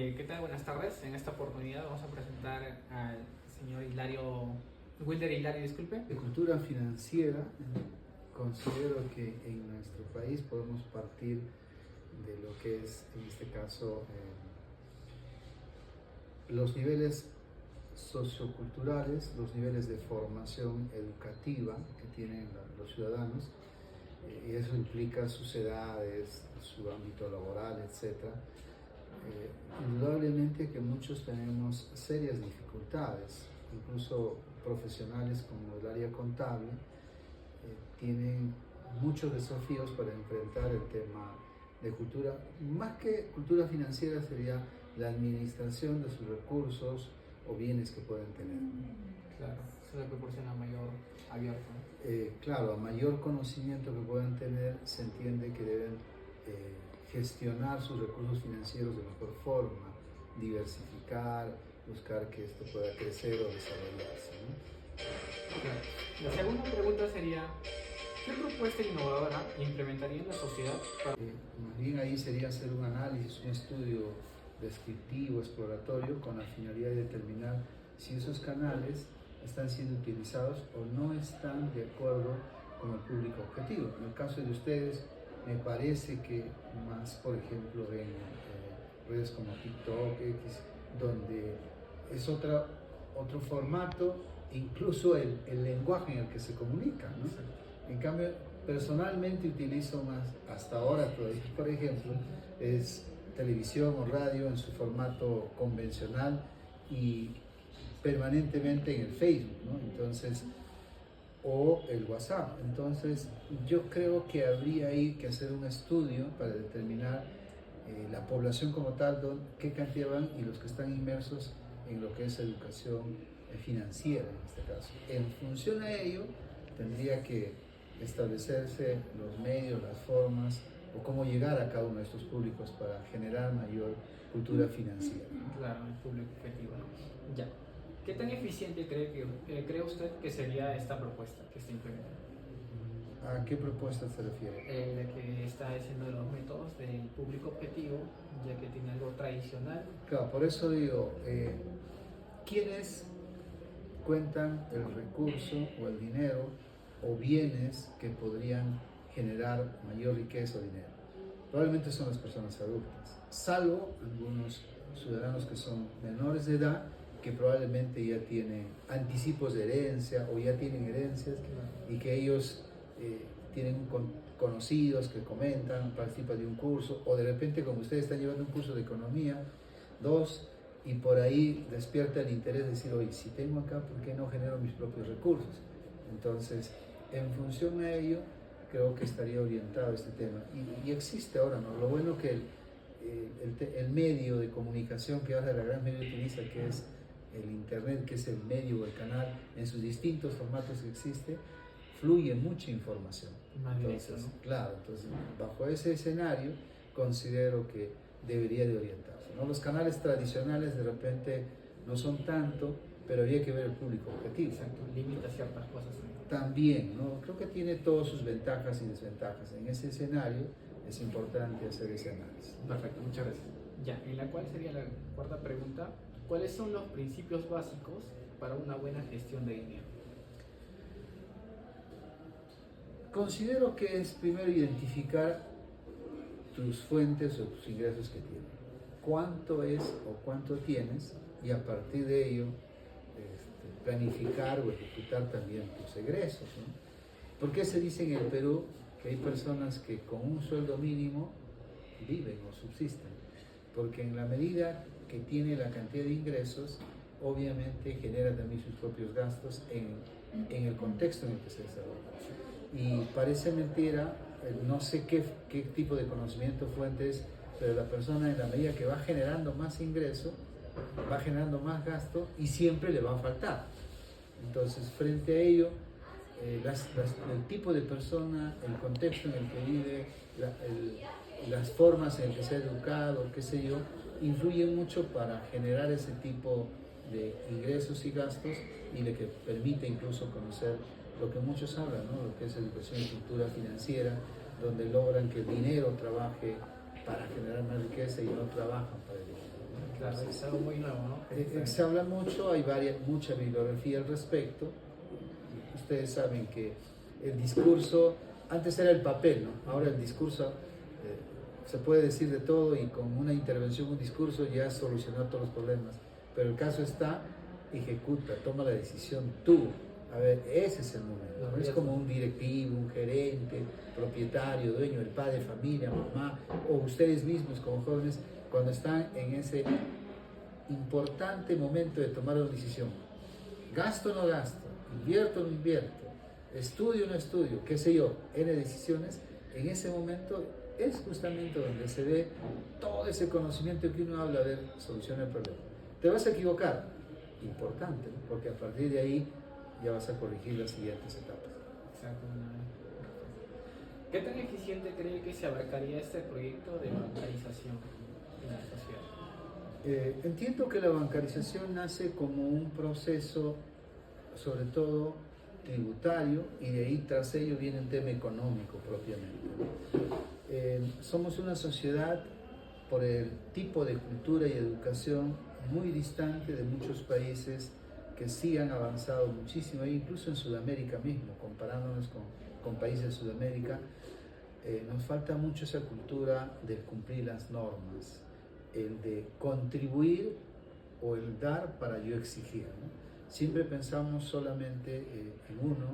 ¿Qué tal? Buenas tardes. En esta oportunidad vamos a presentar al señor Wilder Hilario, disculpe. De cultura financiera, considero que en nuestro país podemos partir de lo que es, en este caso, los niveles socioculturales, los niveles de formación educativa que tienen los ciudadanos, y eso implica sus edades, su ámbito laboral, etc. Indudablemente que muchos tenemos serias dificultades, incluso profesionales como el área contable tienen muchos desafíos para enfrentar el tema de cultura, más que cultura financiera sería la administración de sus recursos o bienes que pueden tener. Claro, eso le proporciona mayor abierto. Claro, a mayor conocimiento que puedan tener, se entiende que deben gestionar sus recursos financieros de mejor forma, diversificar, buscar que esto pueda crecer o desarrollarse, ¿no? Claro. La segunda pregunta sería, ¿qué propuesta innovadora implementaría en la sociedad para... Más bien ahí sería hacer un análisis, un estudio descriptivo, exploratorio, con la finalidad de determinar si esos canales están siendo utilizados o no están de acuerdo con el público objetivo. En el caso de ustedes, me parece que más, por ejemplo, en redes como TikTok, X, donde es otro formato, incluso el lenguaje en el que se comunica, ¿no? En cambio, personalmente utilizo más, hasta ahora todavía, por ejemplo, es televisión o radio en su formato convencional y permanentemente en el Facebook, ¿no? Entonces, o el WhatsApp. Entonces, yo creo que habría ahí que hacer un estudio para determinar la población como tal, qué cantidad van y los que están inmersos en lo que es educación financiera en este caso. En función a ello, tendría que establecerse los medios, las formas o cómo llegar a cada uno de estos públicos para generar mayor cultura financiera. Claro, el público objetivo, ¿no? Ya. ¿Qué tan eficiente cree usted que sería esta propuesta que está implementando? ¿A qué propuesta se refiere? La que está diciendo de los métodos del público objetivo, ya que tiene algo tradicional. Claro, por eso digo, ¿quiénes cuentan el recurso o el dinero o bienes que podrían generar mayor riqueza o dinero? Probablemente son las personas adultas, salvo algunos ciudadanos que son menores de edad, que probablemente ya tienen anticipos de herencia o ya tienen herencias y que ellos tienen conocidos que comentan, participan de un curso o de repente como ustedes están llevando un curso de economía, dos, y por ahí despierta el interés de decir, oye, si tengo acá, ¿por qué no genero mis propios recursos? Entonces, en función a ello, creo que estaría orientado este tema. Y existe ahora, ¿no? Lo bueno que el medio de comunicación que ahora la gran mayoría utiliza, que es el Internet, que es el medio o el canal, en sus distintos formatos que existe, fluye mucha información. Entonces, ¿no? Claro, entonces, bajo ese escenario, considero que debería de orientarse, ¿no? Los canales tradicionales de repente no son tanto, pero habría que ver el público objetivo. Exacto, limita ciertas cosas. También, ¿no? Creo que tiene todas sus ventajas y desventajas. En ese escenario es importante hacer ese análisis. Perfecto, muchas gracias. Ya, en la cual sería la cuarta pregunta, ¿cuáles son los principios básicos para una buena gestión de dinero? Considero que es primero identificar tus fuentes o tus ingresos que tienes. ¿Cuánto es o cuánto tienes? Y a partir de ello planificar o ejecutar también tus egresos, ¿no? ¿Por qué se dice en el Perú que hay personas que con un sueldo mínimo viven o subsisten? Porque en la medida que tiene la cantidad de ingresos, obviamente genera también sus propios gastos en el contexto en el que se desarrolla. Y parece mentira, no sé qué tipo de conocimiento, fuentes, pero la persona en la medida que va generando más ingreso, va generando más gasto y siempre le va a faltar. Entonces, frente a ello, el tipo de persona, el contexto en el que vive, las formas en las que se ha educado, qué sé yo, influyen mucho para generar ese tipo de ingresos y gastos y de que permite incluso conocer lo que muchos hablan, ¿no? Lo que es educación y cultura financiera, donde logran que el dinero trabaje para generar más riqueza y no trabajan para el dinero. Claro, es algo muy nuevo, ¿no? Se habla mucho, hay mucha bibliografía al respecto. Ustedes saben que el discurso, antes era el papel, ¿no? Ahora el discurso se puede decir de todo y con una intervención, un discurso ya solucionó todos los problemas. Pero el caso está, ejecuta, toma la decisión tú. A ver, ese es el momento. No es como un directivo, un gerente, propietario, dueño, el padre de familia, mamá, o ustedes mismos como jóvenes, cuando están en ese importante momento de tomar una decisión. Gasto o no gasto, invierto o no invierto, estudio o no estudio, qué sé yo, N decisiones. En ese momento es justamente donde se ve todo ese conocimiento que uno habla de solucionar el problema. Te vas a equivocar, importante, ¿no? Porque a partir de ahí ya vas a corregir las siguientes etapas. Exacto. ¿Qué tan eficiente cree que se abarcaría este proyecto de bancarización en la sociedad? Entiendo que la bancarización nace como un proceso, sobre todo tributario, y de ahí tras ello viene un tema económico propiamente. Somos una sociedad, por el tipo de cultura y educación, muy distante de muchos países que sí han avanzado muchísimo, incluso en Sudamérica mismo, comparándonos con países de Sudamérica, nos falta mucho esa cultura de cumplir las normas, el de contribuir o el dar para yo exigir, ¿no? Siempre pensamos solamente en uno,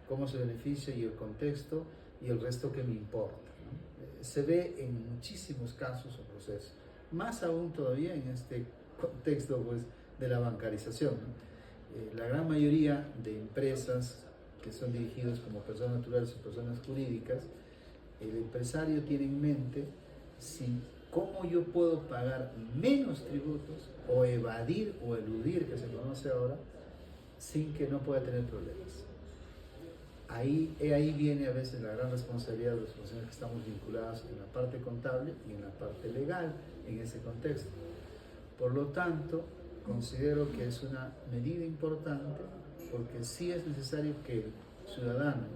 cómo se beneficia y el contexto y el resto que me importa, ¿no? Se ve en muchísimos casos o procesos, más aún todavía en este contexto pues, de la bancarización, ¿no? La gran mayoría de empresas que son dirigidas como personas naturales o personas jurídicas, el empresario tiene en mente cómo yo puedo pagar menos tributos o evadir o eludir, que se conoce ahora, sin que no pueda tener problemas. Ahí viene a veces la gran responsabilidad de los profesionales que estamos vinculados en la parte contable y en la parte legal en ese contexto. Por lo tanto, considero que es una medida importante porque sí es necesario que el ciudadano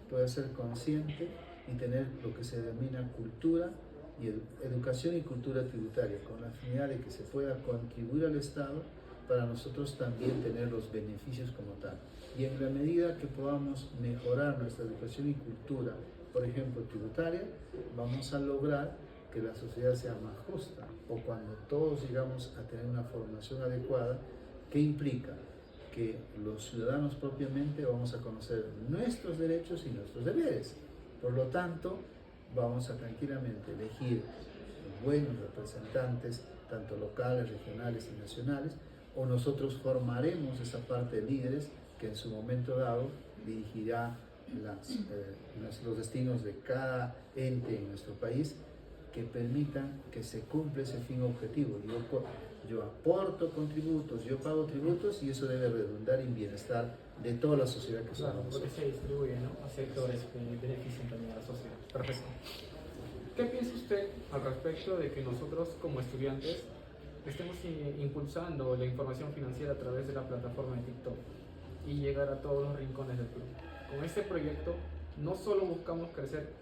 pueda ser consciente y tener lo que se denomina cultura y educación y cultura tributaria, con la finalidad de que se pueda contribuir al Estado para nosotros también tener los beneficios como tal. Y en la medida que podamos mejorar nuestra educación y cultura, por ejemplo tributaria, vamos a lograr que la sociedad sea más justa, o cuando todos llegamos a tener una formación adecuada, ¿qué implica? Que los ciudadanos propiamente vamos a conocer nuestros derechos y nuestros deberes. Por lo tanto, vamos a tranquilamente elegir buenos representantes, tanto locales, regionales y nacionales, o nosotros formaremos esa parte de líderes que en su momento dado dirigirá los destinos de cada ente en nuestro país, que permitan que se cumpla ese fin objetivo. Yo aporto contributos, yo pago tributos y eso debe redundar en bienestar de toda la sociedad que somos. Claro, porque se distribuye, ¿no?, a sectores que benefician también a la sociedad. Perfecto. ¿Qué piensa usted al respecto de que nosotros como estudiantes estemos impulsando la información financiera a través de la plataforma de TikTok y llegar a todos los rincones del Perú? Con este proyecto no solo buscamos crecer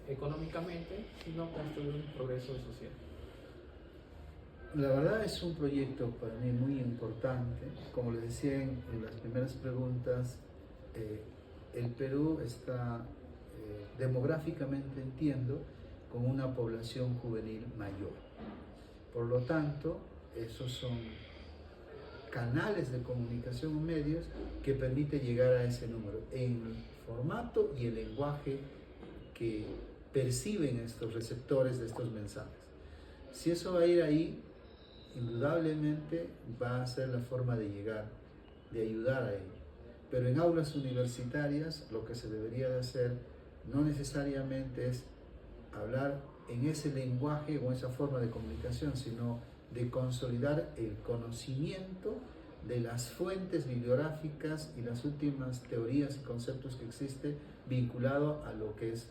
económicamente, sino construir un progreso social. La verdad es un proyecto para mí muy importante. Como les decía en las primeras preguntas, el Perú está demográficamente, entiendo, con una población juvenil mayor. Por lo tanto, esos son canales de comunicación o medios que permiten llegar a ese número en el formato y el lenguaje que perciben estos receptores de estos mensajes. Si eso va a ir ahí, indudablemente va a ser la forma de llegar, de ayudar a ello. Pero en aulas universitarias lo que se debería de hacer no necesariamente es hablar en ese lenguaje o esa forma de comunicación, sino de consolidar el conocimiento de las fuentes bibliográficas y las últimas teorías y conceptos que existen vinculado a lo que es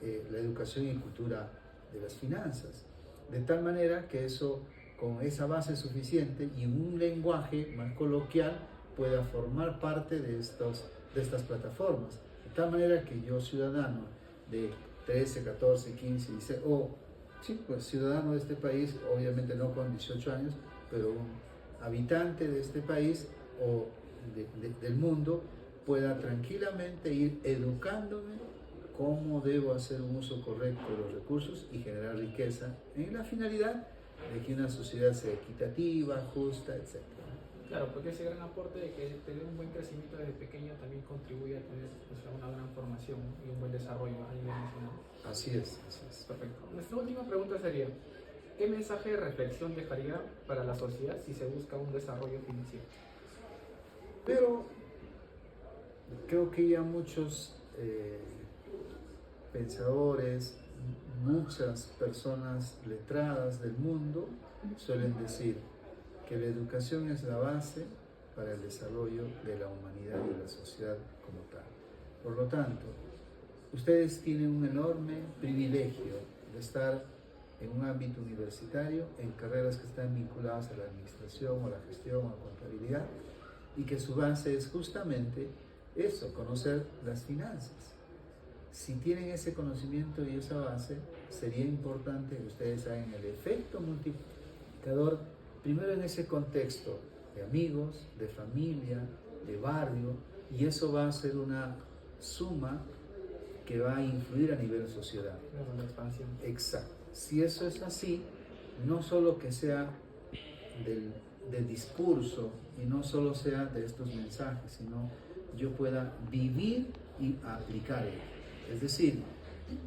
la educación y cultura de las finanzas. De tal manera que eso, con esa base suficiente y un lenguaje más coloquial, pueda formar parte de estas plataformas. De tal manera que yo, ciudadano de 13, 14, 15, 16 o Sí, pues ciudadano de este país, obviamente no con 18 años, pero un habitante de este país o del mundo pueda tranquilamente ir educándome cómo debo hacer un uso correcto de los recursos y generar riqueza en la finalidad de que una sociedad sea equitativa, justa, etc. Claro, porque ese gran aporte de que tener un buen crecimiento desde pequeño también contribuye a tener, o sea, una gran formación y un buen desarrollo a nivel nacional. Así es, así es. Perfecto. Nuestra última pregunta sería, ¿qué mensaje de reflexión dejaría para la sociedad si se busca un desarrollo financiero? Pero creo que ya muchos pensadores, muchas personas letradas del mundo suelen decir que la educación es la base para el desarrollo de la humanidad y de la sociedad como tal. Por lo tanto, ustedes tienen un enorme privilegio de estar en un ámbito universitario, en carreras que están vinculadas a la administración, o la gestión, o la contabilidad, y que su base es justamente eso, conocer las finanzas. Si tienen ese conocimiento y esa base, sería importante que ustedes hagan el efecto multiplicador, primero en ese contexto de amigos, de familia, de barrio, y eso va a ser una suma que va a influir a nivel sociedad. La expansión. Exacto. Si eso es así, no solo que sea del discurso y no solo sea de estos mensajes, sino yo pueda vivir y aplicar ello. Es decir,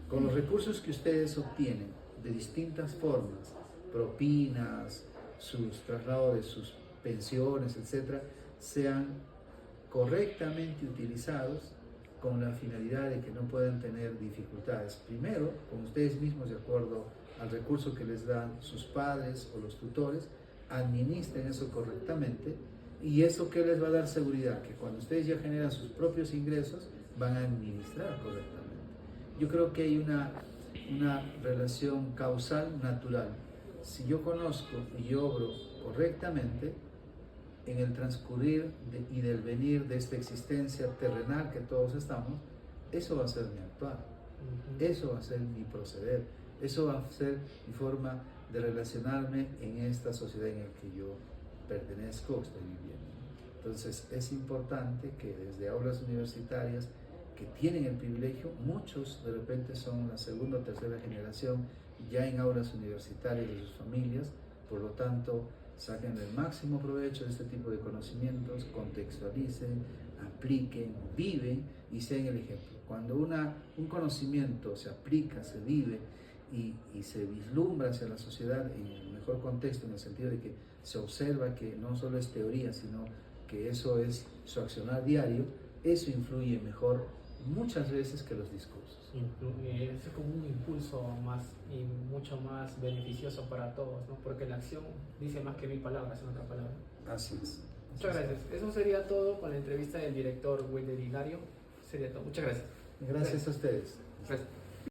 con los recursos que ustedes obtienen de distintas formas, propinas, sus traslados de sus pensiones, etcétera, sean correctamente utilizados con la finalidad de que no puedan tener dificultades. Primero, con ustedes mismos, de acuerdo al recurso que les dan sus padres o los tutores, administren eso correctamente, y eso que les va a dar seguridad, que cuando ustedes ya generan sus propios ingresos, van a administrar correctamente. Yo creo que hay una relación causal natural. Si yo conozco y obro correctamente, en el transcurrir y del venir de esta existencia terrenal que todos estamos, eso va a ser mi actuar, eso va a ser mi proceder, eso va a ser mi forma de relacionarme en esta sociedad en la que yo pertenezco o estoy viviendo. Entonces es importante que desde aulas universitarias que tienen el privilegio, muchos de repente son la segunda o tercera generación ya en aulas universitarias de sus familias, por lo tanto saquen el máximo provecho de este tipo de conocimientos, contextualicen, apliquen, viven y sean el ejemplo. Cuando un conocimiento se aplica, se vive y se vislumbra hacia la sociedad en el mejor contexto, en el sentido de que se observa que no solo es teoría, sino que eso es su accionar diario, eso influye mejor muchas veces que los discursos. Es como un impulso más y mucho más beneficioso para todos, ¿no? Porque la acción dice más que 1000 palabras, en otra palabra. Así es. Muchas gracias. Eso sería todo con la entrevista del director Wilder Hilario. Sería todo. Muchas gracias. Gracias a ustedes. Gracias.